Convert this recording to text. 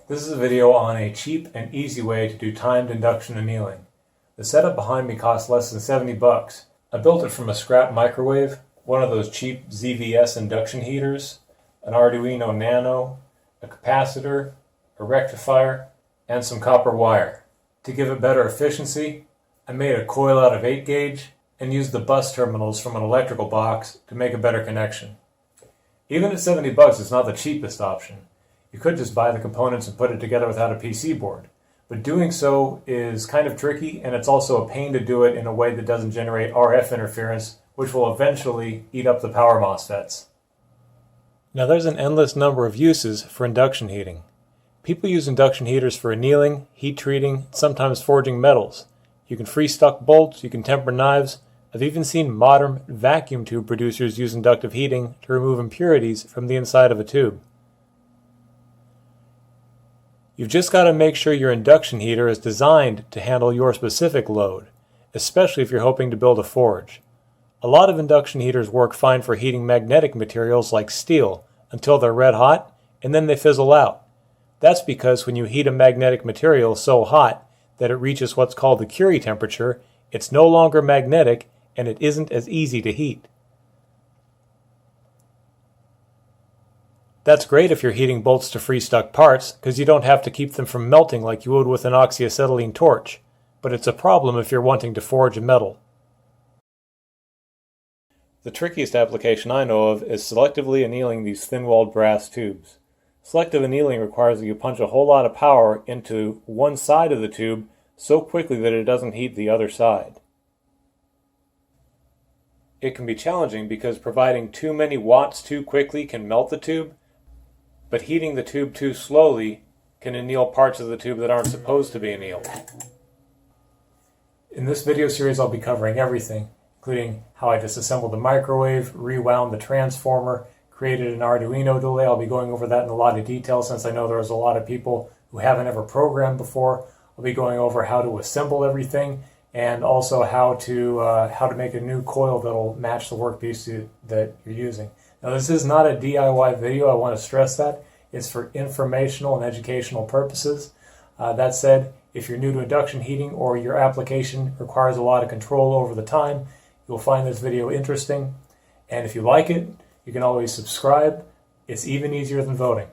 This is a video on a cheap and easy way to do timed induction annealing. The setup behind me cost less than 70 bucks. I built it from a scrap microwave, one of those cheap ZVS induction heaters, an Arduino Nano, a capacitor, a rectifier, and some copper wire. To give it better efficiency, I made a coil out of 8 gauge and used the bus terminals from an electrical box to make a better connection. Even at 70 bucks, it's not the cheapest option. You could just buy the components and put it together without a PC board. But doing so is kind of tricky, and it's also a pain to do it in a way that doesn't generate RF interference, which will eventually eat up the power MOSFETs. Now there's an endless number of uses for induction heating. People use induction heaters for annealing, heat treating, sometimes forging metals. You can freeze-stuck bolts, you can temper knives. I've even seen modern vacuum tube producers use inductive heating to remove impurities from the inside of a tube. You've just got to make sure your induction heater is designed to handle your specific load, especially if you're hoping to build a forge. A lot of induction heaters work fine for heating magnetic materials like steel until they're red hot, and then they fizzle out. That's because when you heat a magnetic material so hot that it reaches what's called the curie temperature, it's no longer magnetic and it isn't as easy to heat. That's great if you're heating bolts to freeze-stuck parts, because you don't have to keep them from melting like you would with an oxyacetylene torch, but it's a problem if you're wanting to forge a metal. The trickiest application I know of is selectively annealing these thin-walled brass tubes. Selective annealing requires that you punch a whole lot of power into one side of the tube so quickly that it doesn't heat the other side. It can be challenging because providing too many watts too quickly can melt the tube, but heating the tube too slowly can anneal parts of the tube that aren't supposed to be annealed. In this video series I'll be covering everything, including how I disassembled the microwave, rewound the transformer, created an Arduino delay. I'll be going over that in a lot of detail since I know there's a lot of people who haven't ever programmed before. I'll be going over how to assemble everything and also how to make a new coil that'll match the workpiece that you're using. Now this is not a DIY video, I want to stress that. It's for informational and educational purposes. That said, if you're new to induction heating or your application requires a lot of control over the time, you'll find this video interesting. And if you like it, you can always subscribe. It's even easier than voting.